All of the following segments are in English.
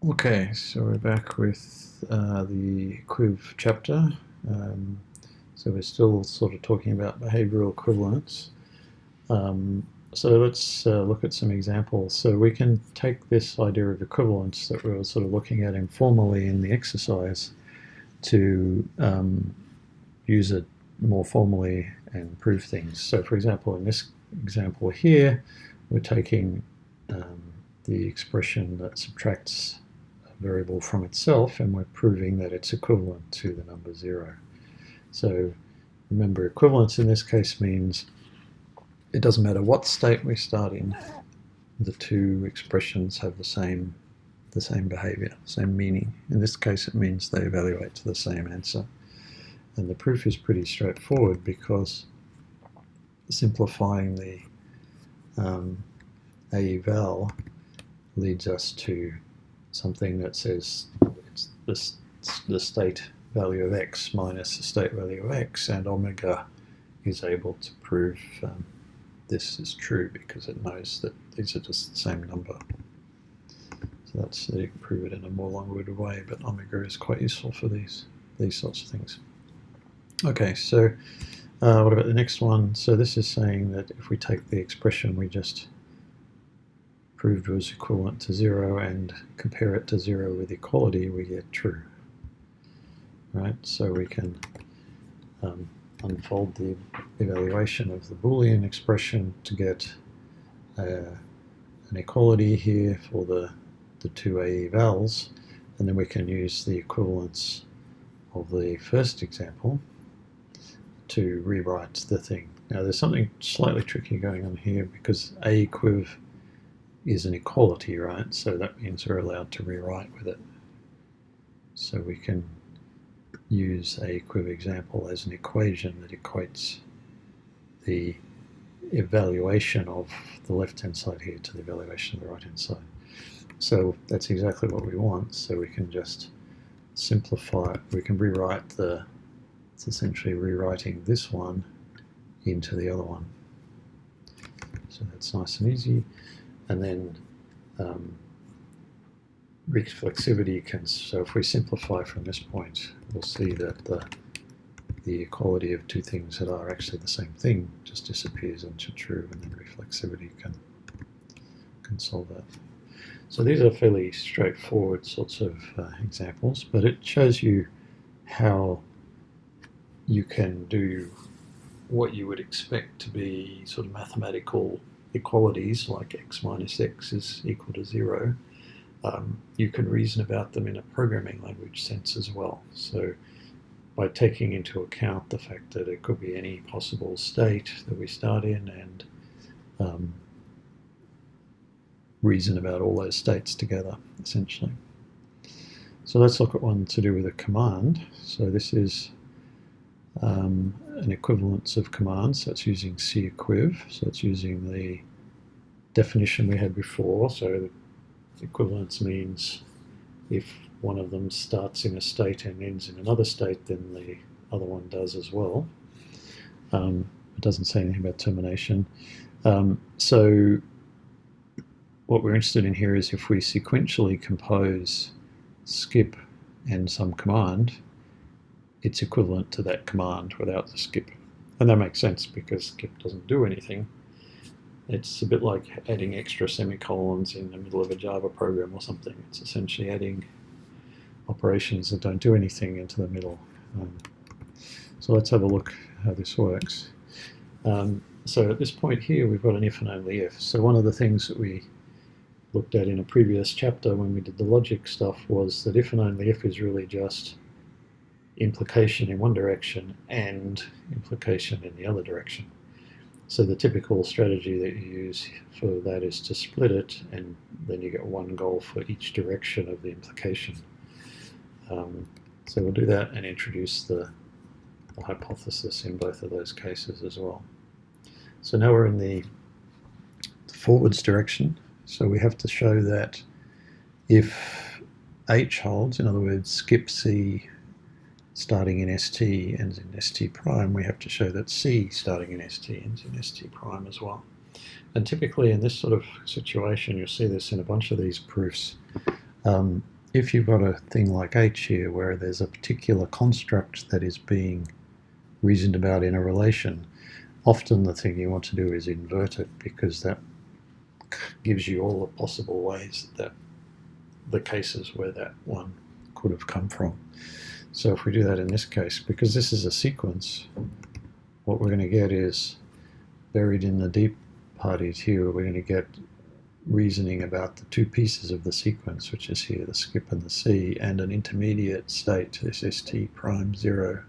Okay, so we're back with the equiv chapter. So we're still sort of talking about behavioral equivalence. So let's look at some examples. So we can take this idea of equivalence that we were sort of looking at informally in the exercise to use it more formally and prove things. So for example, in this example here, we're taking the expression that subtracts variable from itself, and we're proving that it's equivalent to the number 0. So remember, equivalence in this case means it doesn't matter what state we start in, the two expressions have the same behavior, same meaning. In this case, it means they evaluate to the same answer. And the proof is pretty straightforward because simplifying the a val leads us to something that says it's the state value of x minus the state value of x, and omega is able to prove this is true because it knows that these are just the same number. So that's, you can prove it in a more long-winded way, but omega is quite useful for these sorts of things. Okay, so what about the next one? So this is saying that if we take the expression we just proved was equivalent to 0 and compare it to 0 with equality, we get true. Right, so we can unfold the evaluation of the Boolean expression to get an equality here for the two AE vals, and then we can use the equivalence of the first example to rewrite the thing. Now there's something slightly tricky going on here because A equiv is an equality, right? So that means we're allowed to rewrite with it. So we can use A equiv example as an equation that equates the evaluation of the left-hand side here to the evaluation of the right-hand side. So that's exactly what we want. So we can just simplify it. We can rewrite it's essentially rewriting this one into the other one. So that's nice and easy. And then reflexivity can, so if we simplify from this point, we'll see that the equality of two things that are actually the same thing just disappears into true, and then reflexivity can solve that. So these are fairly straightforward sorts of examples, but it shows you how you can do what you would expect to be sort of mathematical equalities, like x minus x is equal to 0. You can reason about them in a programming language sense as well. So by taking into account the fact that it could be any possible state that we start in, and reason about all those states together, essentially. So let's look at one to do with a command. So this is an equivalence of commands. So it's using cequiv. So it's using the definition we had before. So equivalence means if one of them starts in a state and ends in another state, then the other one does as well. It doesn't say anything about termination. So what we're interested in here is if we sequentially compose skip and some command, it's equivalent to that command without the skip. And that makes sense because skip doesn't do anything. It's a bit like adding extra semicolons in the middle of a Java program or something. It's essentially adding operations that don't do anything into the middle. So let's have a look how this works. So at this point here, we've got an if and only if. So one of the things that we looked at in a previous chapter when we did the logic stuff was that if and only if is really just implication in one direction and implication in the other direction. So the typical strategy that you use for that is to split it, and then you get one goal for each direction of the implication. So we'll do that and introduce the hypothesis in both of those cases as well. So now we're in the forwards direction. So we have to show that if H holds, in other words, skip C starting in ST ends in ST prime, we have to show that C starting in ST ends in ST prime as well. And typically in this sort of situation, you'll see this in a bunch of these proofs. If you've got a thing like H here where there's a particular construct that is being reasoned about in a relation, often the thing you want to do is invert it, because that gives you all the possible ways that the cases where that one could have come from. So if we do that in this case, because this is a sequence, what we're going to get is, buried in the deep parties here, we're going to get reasoning about the two pieces of the sequence, which is here, the skip and the C, and an intermediate state, this ST prime 0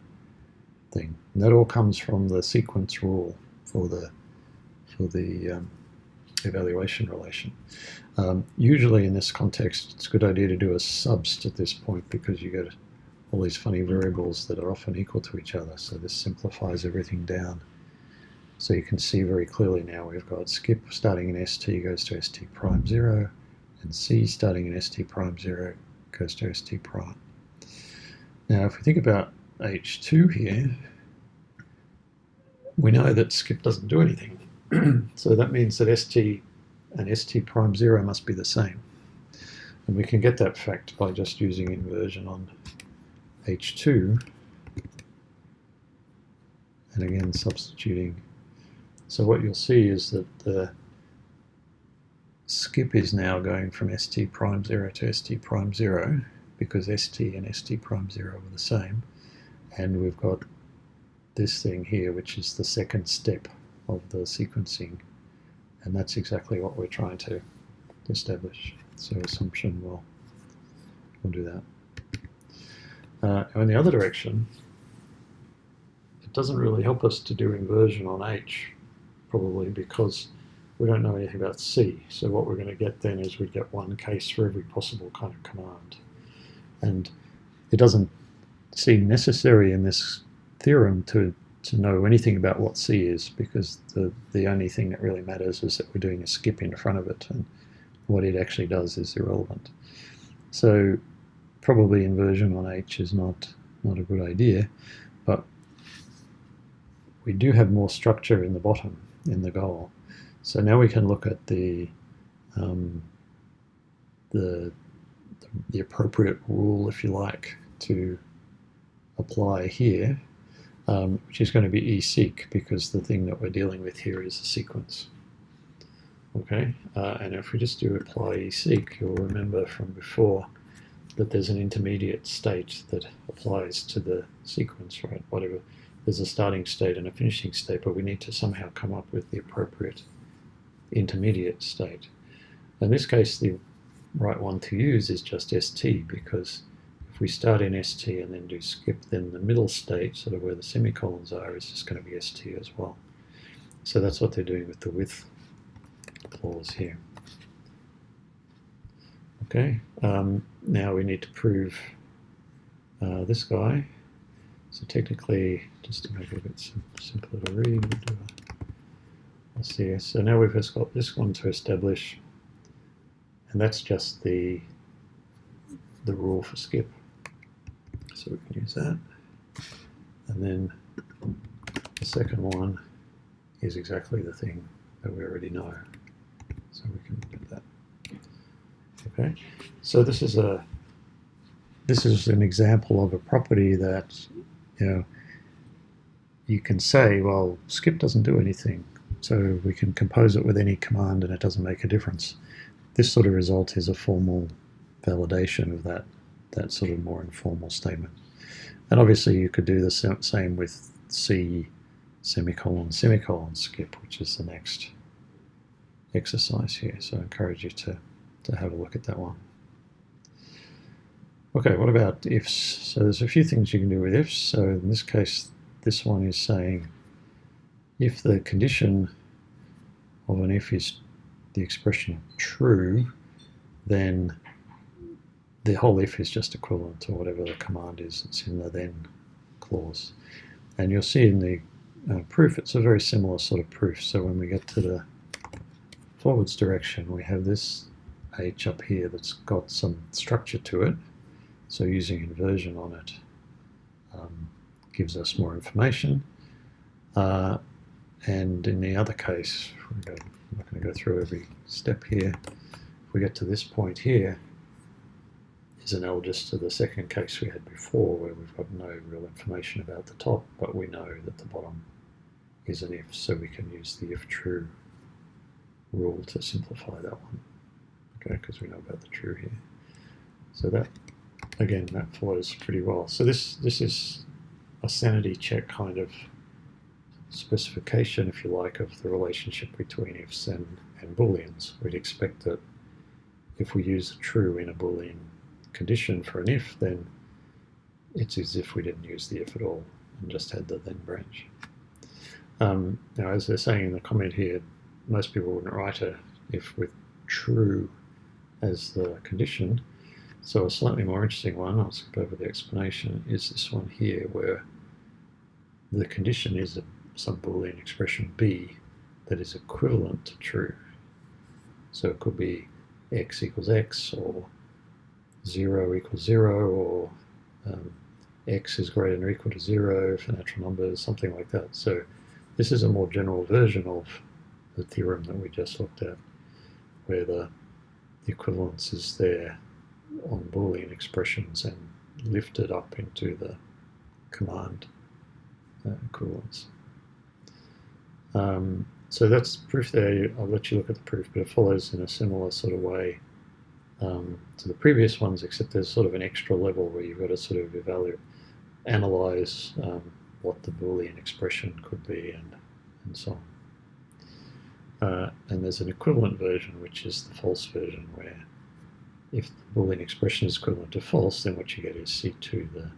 thing. And that all comes from the sequence rule for the evaluation relation. Usually in this context, it's a good idea to do a subst at this point, because you get all these funny variables that are often equal to each other. So this simplifies everything down. So you can see very clearly now we've got skip starting in ST goes to ST prime 0, and C starting in ST prime 0 goes to ST prime. Now if we think about H2 here, we know that skip doesn't do anything. So that means that ST and ST prime 0 must be the same. And we can get that fact by just using inversion on H2, and again substituting. So what you'll see is that the skip is now going from ST prime 0 to ST prime 0, because ST and ST prime 0 are the same. And we've got this thing here, which is the second step of the sequencing. And that's exactly what we're trying to establish. So assumption will do that. In the other direction, it doesn't really help us to do inversion on H, probably because we don't know anything about C. So what we're going to get then is we get one case for every possible kind of command. And it doesn't seem necessary in this theorem to know anything about what C is, because the only thing that really matters is that we're doing a skip in front of it, and what it actually does is irrelevant. So probably inversion on H is not a good idea, but we do have more structure in the bottom, in the goal. So now we can look at the appropriate rule, if you like, to apply here, which is going to be eSeq, because the thing that we're dealing with here is a sequence. Okay, and if we just do apply eSeq, you'll remember from before that there's an intermediate state that applies to the sequence, right? Whatever, there's a starting state and a finishing state, but we need to somehow come up with the appropriate intermediate state. In this case, the right one to use is just ST, because if we start in ST and then do skip, then the middle state, sort of where the semicolons are, is just going to be ST as well. So that's what they're doing with the with clause here. Okay, now we need to prove this guy. So technically, just to make it a bit simpler to read, we'll do a CS. So now we've just got this one to establish, and that's just the rule for skip. So we can use that. And then the second one is exactly the thing that we already know. So we can do that. Okay, so this is an example of a property that, you can say, well, skip doesn't do anything, so we can compose it with any command and it doesn't make a difference. This sort of result is a formal validation of that sort of more informal statement. And obviously you could do the same with C semicolon semicolon skip, which is the next exercise here. So I encourage you to have a look at that one. Okay, what about ifs? So there's a few things you can do with ifs. So in this case, this one is saying if the condition of an if is the expression true, then the whole if is just equivalent to whatever the command is that's in the then clause. And you'll see in the proof, it's a very similar sort of proof. So when we get to the forwards direction, we have this H up here that's got some structure to it. So using inversion on it gives us more information. And in the other case, I'm not going to go through every step here. If we get to this point here, is analogous to the second case we had before, where we've got no real information about the top, but we know that the bottom is an if, so we can use the if true rule to simplify that one, okay, because we know about the true here. So that, again, that follows pretty well. So this is a sanity check kind of specification, if you like, of the relationship between ifs and booleans. We'd expect that if we use a true in a boolean condition for an if, then it's as if we didn't use the if at all and just had the then branch. Now, as they're saying in the comment here, most people wouldn't write a if with true as the condition. So a slightly more interesting one, I'll skip over the explanation, is this one here, where the condition is some Boolean expression b that is equivalent to true. So it could be x equals x, or 0 equals 0, or x is greater than or equal to 0 for natural numbers, something like that. So this is a more general version of the theorem that we just looked at, where the equivalence is there on Boolean expressions and lifted up into the command equivalence. So that's proof there. I'll let you look at the proof, but it follows in a similar sort of way to the previous ones, except there's sort of an extra level where you've got to sort of analyze what the Boolean expression could be and so on. And there's an equivalent version, which is the false version, where if the Boolean expression is equivalent to false, then what you get is C2, the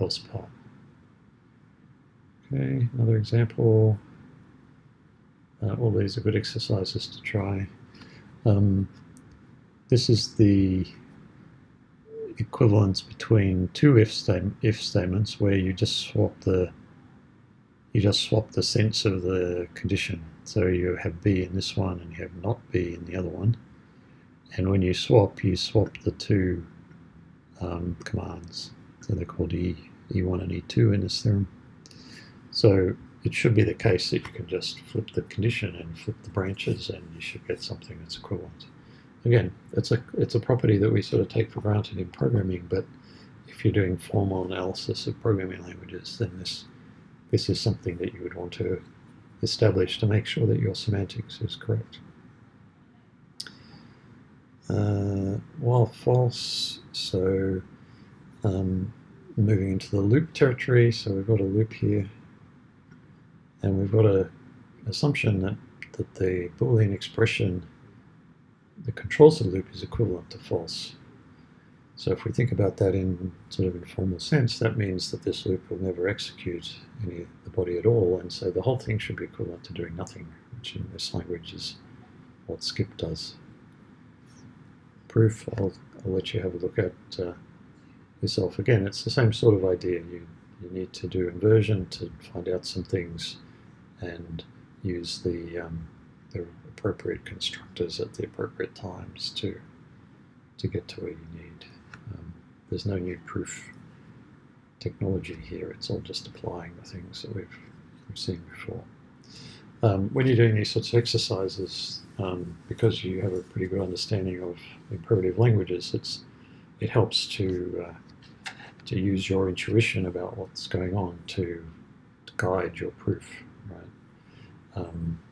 else part. Okay, another example. All these are good exercises to try. This is the equivalence between two if statements where you just swap the sense of the condition. So you have B in this one and you have not B in the other one. And when you swap the two commands. So they're called E1 and E2 in this theorem. So it should be the case that you can just flip the condition and flip the branches, and you should get something that's equivalent. Again, it's a property that we sort of take for granted in programming, but if you're doing formal analysis of programming languages, then this is something that you would want to establish to make sure that your semantics is correct. While false, so moving into the loop territory, so we've got a loop here, and we've got an assumption that the Boolean expression, the controls of the loop, is equivalent to false. So if we think about that in sort of informal sense, that means that this loop will never execute any of the body at all, and so the whole thing should be equivalent to doing nothing, which in this language is what skip does. Proof, I'll let you have a look at yourself. Again, it's the same sort of idea. You need to do inversion to find out some things and use the appropriate constructors at the appropriate times to get to where you need. There's no new proof technology here. It's all just applying the things that we've seen before. When you're doing these sorts of exercises, because you have a pretty good understanding of imperative languages, it helps to use your intuition about what's going on to guide your proof, right?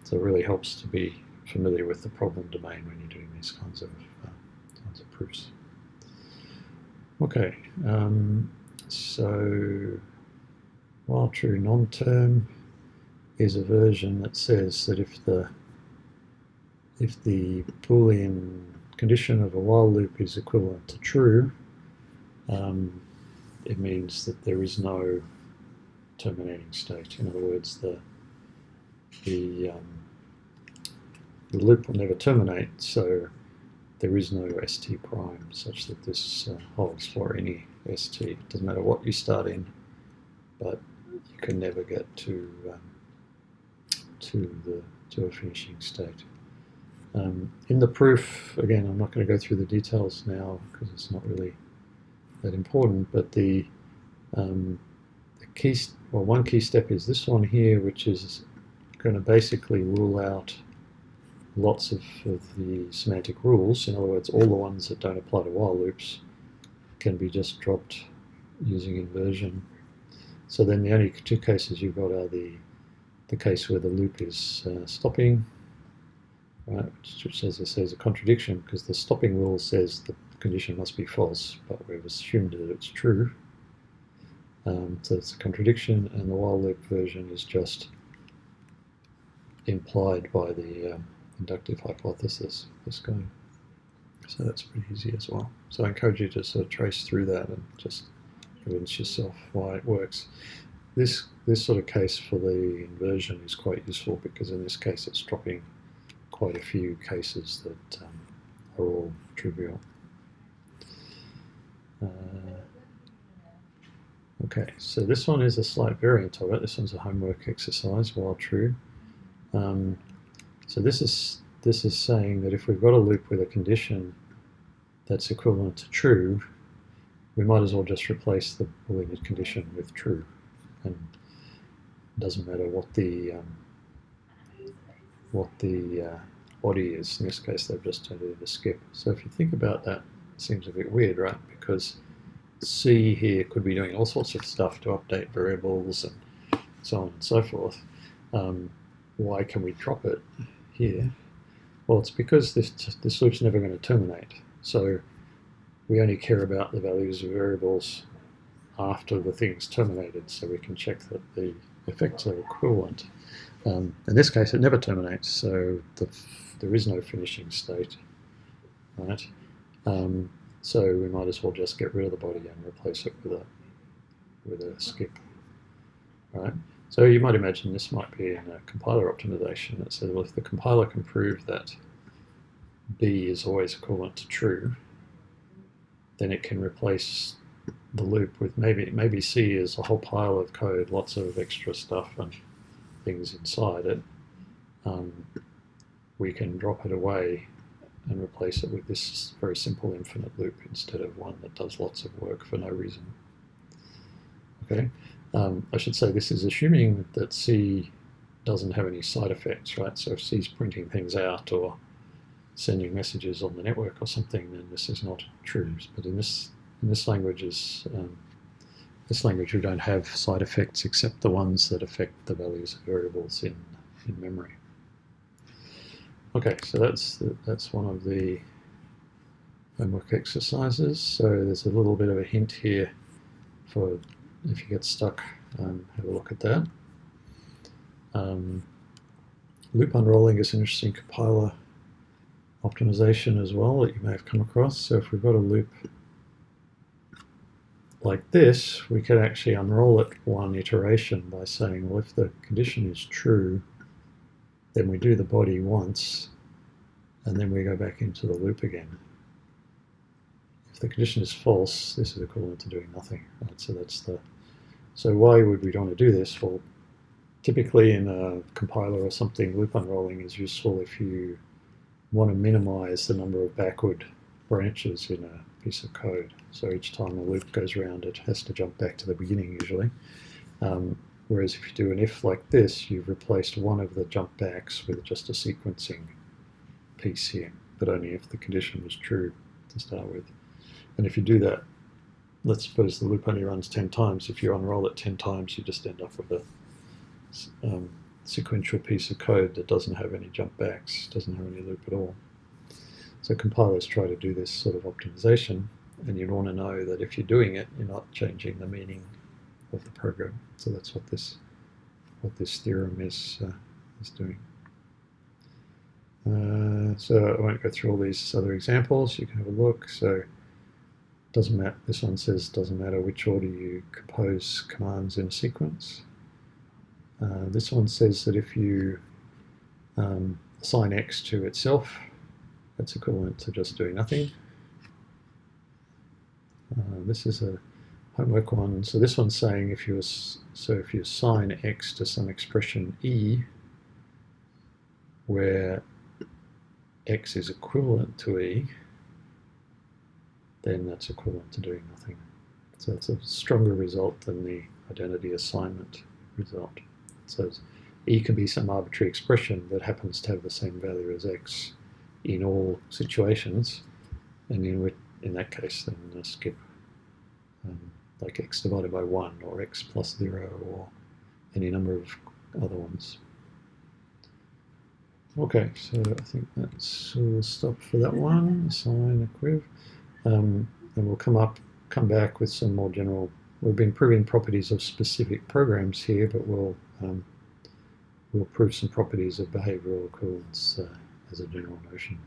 So it really helps to be familiar with the problem domain when you're doing these kinds of proofs. Okay, so while true non-term is a version that says that if the Boolean condition of a while loop is equivalent to true, it means that there is no terminating state. In other words, the loop will never terminate, so there is no st prime such that this holds for any st. It doesn't matter what you start in, but you can never get to a finishing state. In the proof, again, I'm not going to go through the details now because it's not really that important, but the key, well, one key step is this one here, which is going to basically rule out lots of the semantic rules. In other words, all the ones that don't apply to while loops can be just dropped using inversion. So then the only two cases you've got are the case where the loop is stopping, right, which as I say is a contradiction because the stopping rule says the condition must be false, but we've assumed that it's true. So it's a contradiction, and the while loop version is just implied by the inductive hypothesis, this guy. So that's pretty easy as well. So I encourage you to sort of trace through that and just convince yourself why it works. This sort of case for the inversion is quite useful because in this case it's dropping quite a few cases that are all trivial. Okay, so this one is a slight variant of it. This one's a homework exercise, while true. So this is saying that if we've got a loop with a condition that's equivalent to true, we might as well just replace the Boolean condition with true. And it doesn't matter what the body is. In this case, they've just turned it into skip. So if you think about that, it seems a bit weird, right? Because C here could be doing all sorts of stuff to update variables and so on and so forth. Why can we drop it here? Well, it's because this loop's never going to terminate. So we only care about the values of variables after the thing's terminated, so we can check that the effects are equivalent. In this case, it never terminates, so there is no finishing state, right? So we might as well just get rid of the body and replace it with a skip, right? So you might imagine this might be in a compiler optimization that says, well, if the compiler can prove that B is always equivalent to true, then it can replace the loop with maybe C is a whole pile of code, lots of extra stuff and things inside it. We can drop it away and replace it with this very simple infinite loop instead of one that does lots of work for no reason. Okay, I should say this is assuming that C doesn't have any side effects, right? So if C's printing things out or sending messages on the network or something, then this is not true. But in this language we don't have side effects except the ones that affect the values of variables in memory. Okay, so that's one of the homework exercises. So there's a little bit of a hint here for if you get stuck, have a look at that. Loop unrolling is an interesting compiler optimization as well that you may have come across. So if we've got a loop like this, we could actually unroll it one iteration by saying, well, if the condition is true, then we do the body once, and then we go back into the loop again. If the condition is false, this is equivalent to doing nothing. Right? So why would we want to do this? Well, typically in a compiler or something, loop unrolling is useful if you want to minimize the number of backward branches in a piece of code. So each time a loop goes around, it has to jump back to the beginning usually. Whereas if you do an if like this, you've replaced one of the jump backs with just a sequencing piece here, but only if the condition was true to start with. And if you do that, let's suppose the loop only runs 10 times. If you unroll it 10 times, you just end up with a sequential piece of code that doesn't have any jump backs, doesn't have any loop at all. So compilers try to do this sort of optimization, and you'd want to know that if you're doing it, you're not changing the meaning of the program. So that's what this theorem is doing. So I won't go through all these other examples. You can have a look. So doesn't matter. This one says doesn't matter which order you compose commands in a sequence. This one says that if you assign x to itself, that's equivalent to just doing nothing. This is a homework one. So this one's saying if you assign x to some expression e, where x is equivalent to e, then that's equivalent to doing nothing. So it's a stronger result than the identity assignment result. So E can be some arbitrary expression that happens to have the same value as x in all situations, and in that case then skip like x divided by 1 or x plus 0 or any number of other ones. Okay, so I think that's we'll stop for that one, sine equiv. And we'll come back with some more general. We've been proving properties of specific programs here, but we'll prove some properties of behavioral equivalence as a general notion.